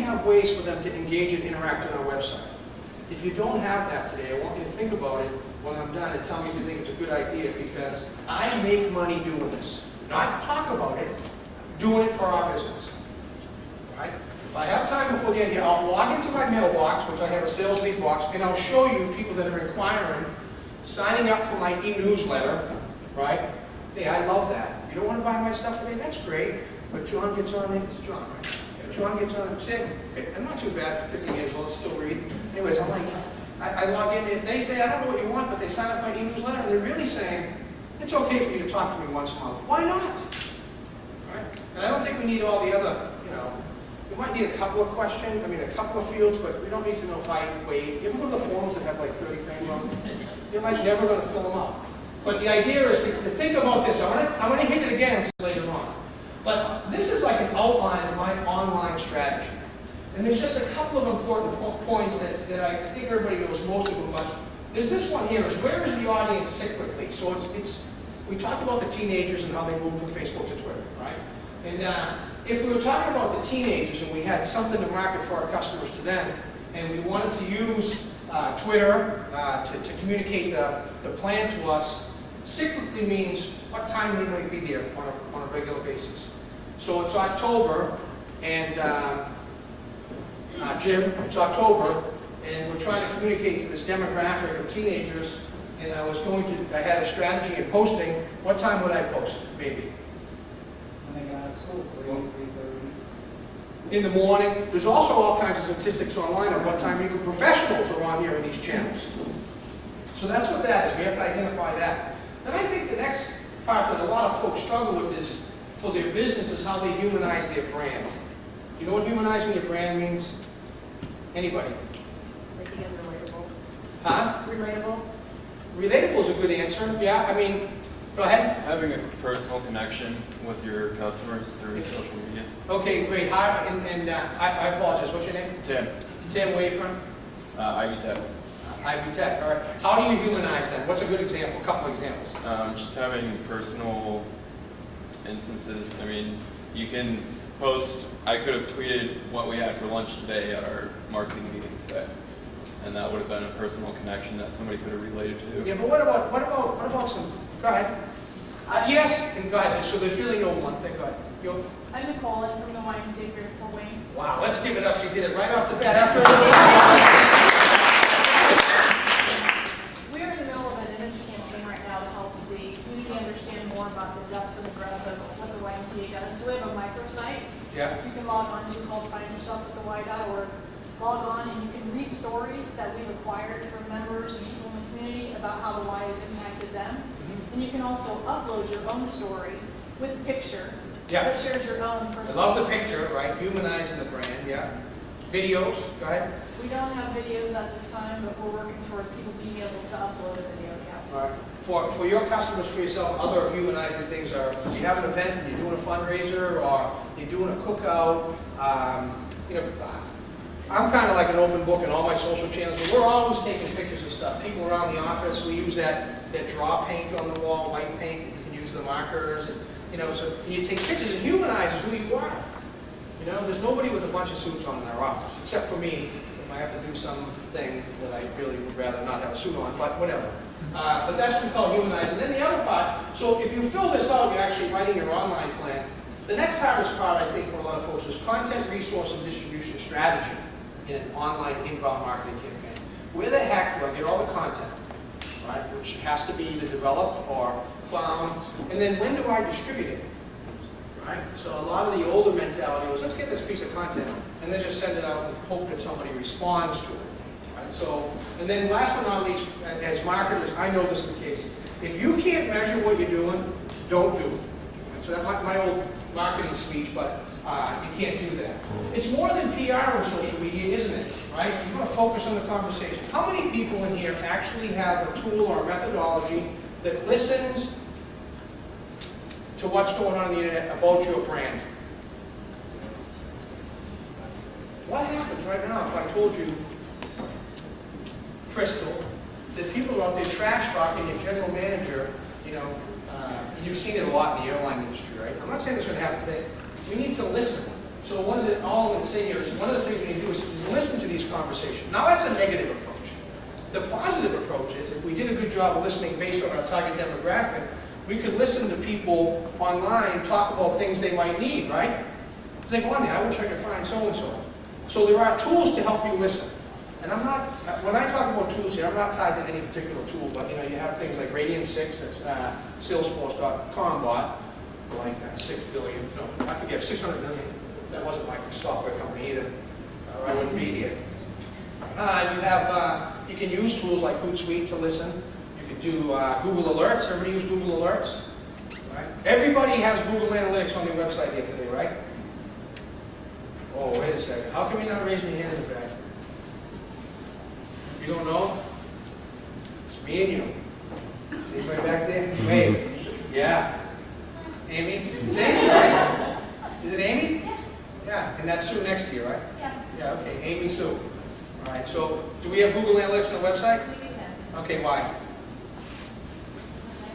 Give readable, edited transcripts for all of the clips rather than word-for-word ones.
have ways for them to engage and interact on our website. If you don't have that today, I want you to think about it when I'm done and tell me if you think it's a good idea, because I make money doing this. Not talk about it, doing it for our business. Right? If I have time before the end here, I'll log into my mailbox, which I have a sales lead box, and I'll show you people that are inquiring, signing up for my e-newsletter, right? Hey, I love that. You don't want to buy my stuff today? That's great. But John gets on it. It's John, right? John gets on it. Sam, I'm not too bad for 50 years old, still read. Anyways, I'm like, I log in. If they say, I don't know what you want, but they sign up for my e-newsletter, and they're really saying, it's okay for you to talk to me once a month. Why not? Right? And I don't think we need all the other, we might need a couple of questions, a couple of fields, but we don't need to know height, weight. You ever go to the forms that have like 30 things on them? You're like never going to fill them up. But the idea is to think about this. I'm going to hit it again later on. But this is like an outline of my online strategy. And there's just a couple of important points that I think everybody knows most of them, but there's this one here, is where is the audience cyclically? So we talked about the teenagers and how they move from Facebook to Twitter, right? And if we were talking about the teenagers and we had something to market for our customers to them, and we wanted to use Twitter to communicate the plan to us, cyclically means what time they might be there on a regular basis. So it's October, and Jim, it's October, and we're trying to communicate to this demographic of teenagers, and I had a strategy in posting. What time would I post, maybe? When they got out of school, 3:30. In the morning. There's also all kinds of statistics online of what time even professionals are on here in these channels. So that's what that is. We have to identify that. Then I think the next part that a lot of folks struggle with is, for their business, is how they humanize their brand. You know what humanizing your brand means? Anybody? Making it relatable. Huh? Relatable. Relatable is a good answer. Yeah, go ahead. Having a personal connection with your customers through social media. Okay, great. Hi, I apologize. What's your name? Tim. Tim, where are you from? Ivy Tech. Ivy Tech, all right. How do you humanize them? What's a good example? A couple examples. Just having personal instances. You can post, I could have tweeted what we had for lunch today at our marketing meeting today. And that would have been a personal connection that somebody could have related to. Yeah, but what about some, go ahead. Yes, and go ahead. So there's really no one thing. Go ahead. I'm Nicole. I'm from the YMCA here in Fort Wayne. Wow, let's give it up. She did it right off the bat. We're in the middle of an image campaign right now to help the community understand more about the depth and the breadth of what the YMCA does. So we have a microsite Yeah. you can log on to called findyourselfatthey.org. Log on and you can read stories that we've acquired from members and people in the community about how the Y has impacted them. And you can also upload your own story with a picture that shares your own personal I love the story. picture, right? Humanizing the brand, yeah. Videos, go ahead. We don't have videos at this time, but we're working towards people being able to upload a video. All right. For your customers, for yourself, other humanizing things are, if you have an event and you're doing a fundraiser or you're doing a cookout, I'm kind of like an open book in all my social channels, but we're always taking pictures of stuff. People around the office, we use that draw paint on the wall, white paint. You can use the markers, and so you take pictures. It humanizes who you are. There's nobody with a bunch of suits on in our office, except for me. If I have to do something that I really would rather not have a suit on, but whatever. But that's what we call humanizing. Then the other part. So if you fill this out, you're actually writing your online plan. The next hardest part, I think, for a lot of folks is content, resource, and distribution strategy in an online inbound marketing campaign. Where the heck do I get all the content, right? Which has to be either developed or found, and then when do I distribute it, right? So a lot of the older mentality was, let's get this piece of content and then just send it out and hope that somebody responds to it, right? So, and then last but not least, as marketers, I know this is the case. If you can't measure what you're doing, don't do it. So that's my old marketing speech, but you can't do that. It's more than PR on social media, isn't it? Right? You want to focus on the conversation. How many people in here actually have a tool or a methodology that listens to what's going on the internet about your brand? What happens right now if I told you, Crystal, that people are out there trash talking your general manager, you've seen it a lot in the airline industry, right? I'm not saying it's going to happen today. We need to listen. So all I'm going to say here is one of the things we need to do is listen to these conversations. Now that's a negative approach. The positive approach is if we did a good job of listening based on our target demographic, we could listen to people online talk about things they might need, right? They go on there, I wish I could find so-and-so. So there are tools to help you listen. And I'm not, when I talk about tools here, I'm not tied to any particular tool, but you know, you have things like Radian 6, that's Salesforce.com bought, like 6 billion, no, I forget, 600 million. That wasn't my software company either, or I wouldn't be here. You can use tools like Hootsuite to listen. You can do Google Alerts. Everybody use Google Alerts? Right? Everybody has Google Analytics on their website here today, right? Oh, wait a second. How come you're not raising your hand in the back? You don't know? It's me and you. See anybody back there? Wave. Yeah. Amy? It's Amy, right? Is it Amy? Yeah. And that's Sue next to you, right? Yes. Yeah, okay. Amy, Sue. All right. So, do we have Google Analytics on the website? We do that. Okay, why? I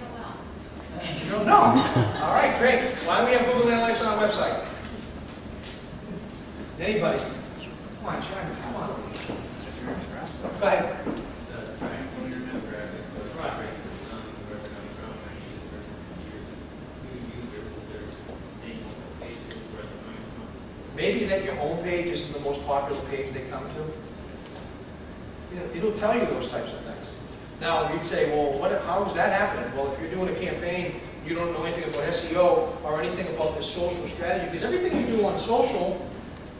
don't know. You don't know? All right, great. Why do we have Google Analytics on our website? Anybody? Come on, Travis, come on. Go ahead. Maybe that your home page isn't the most popular page they come to. It'll tell you those types of things. Now, you'd say, well, how is that happening? Well, if you're doing a campaign, you don't know anything about SEO or anything about this social strategy, because everything you do on social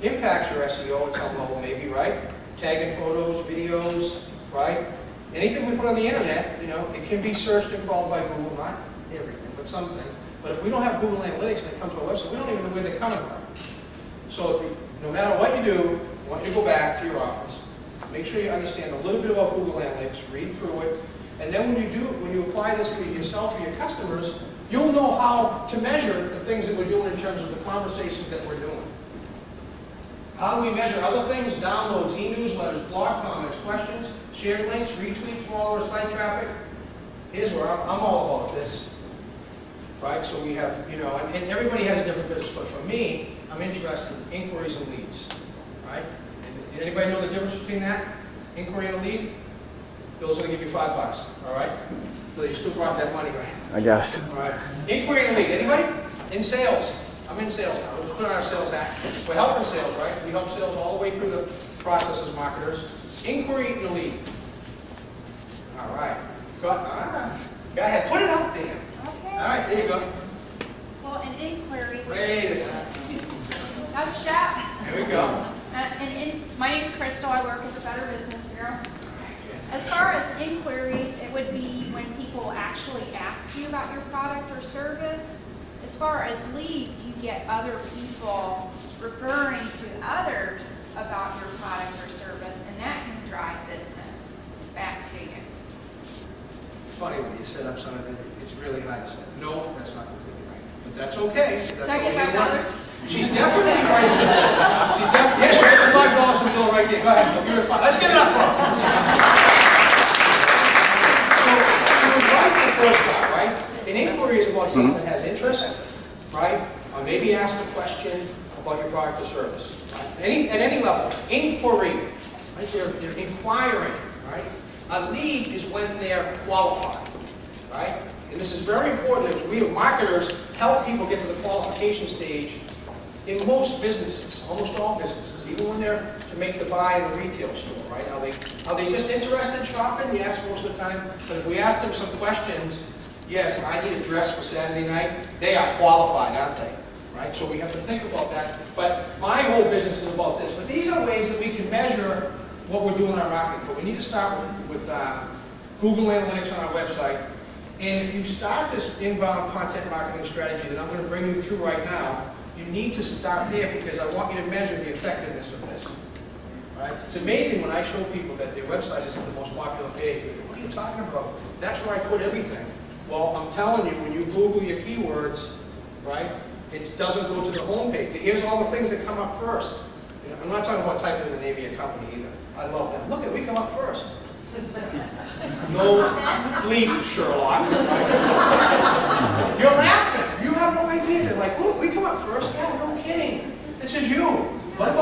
impacts your SEO at some level, maybe, right? Tagging photos, videos, right? Anything we put on the internet, you know, it can be searched and crawled by Google, not everything, but some things. But if we don't have Google Analytics and they come to our website, we don't even know where they're coming from. So no matter what you do, I want you to go back to your office, make sure you understand a little bit about Google Analytics, read through it, and then when you apply this to yourself or your customers, you'll know how to measure the things that we're doing in terms of the conversations that we're doing. How do we measure other things? Downloads, e-newsletters, blog comments, questions, shared links, retweets, followers, site traffic. Here's where I'm all about this. Right? So we have, you know, and everybody has a different business, but for me, I'm interested in inquiries and leads. Right? And anybody know the difference between that? Inquiry and a lead? Bill's going to give you $5. All right? So you still brought that money, right? I got it. All right. Inquiry and lead. Anybody? In sales. I'm in sales now. Let's put on our sales hat. We're helping sales, right? We help sales all the way through the process as marketers. Inquiry and lead. All right. Go ahead. Put it up there. Okay. All right. There you go. Well, an inquiry. Wait a second. Have a chat. There we go. My name's Crystal. I work at the Better Business Bureau. As far as inquiries, it would be when people actually ask you about your product or service. As far as leads, you get other people referring to others about your product or service, and that can drive business back to you. It's funny when you set up something, it's really hard to say. No, that's not completely right. But that's okay. That's Did I get $5? She's definitely right. She's definitely, yes, get the $5 and bill right there. Go ahead, I'll give her $5. Let's get it up for her. So you're right the first part, right? An inquiry is about someone that has interest, right? Or maybe ask a question about your product or service. Right? At any level, inquiry, right? They're inquiring, right? A lead is when they're qualified, right? And this is very important as we as marketers help people get to the qualification stage in most businesses, almost all businesses, even when they're to make the buy in the retail store, right? Are they just interested in shopping? Yes, most of the time. But if we ask them some questions, yes, I need a dress for Saturday night, they are qualified, aren't they? Right? So we have to think about that. But my whole business is about this. But these are ways that we can measure what we're doing in our marketing. But we need to start with Google Analytics on our website. And if you start this inbound content marketing strategy that I'm going to bring you through right now, you need to start there because I want you to measure the effectiveness of this. Right? It's amazing when I show people that their website isn't the most popular page. They go, what are you talking about? That's where I put everything. Well, I'm telling you, when you Google your keywords, right, it doesn't go to the home page. Here's all the things that come up first. You know, I'm not talking about typing in the name of your company either. I love that. Look, we come up first. No bleep, Sherlock. Right? You're laughing. You have no idea. They're like, look, we come up first. Yeah, no kidding. It's This is you. What about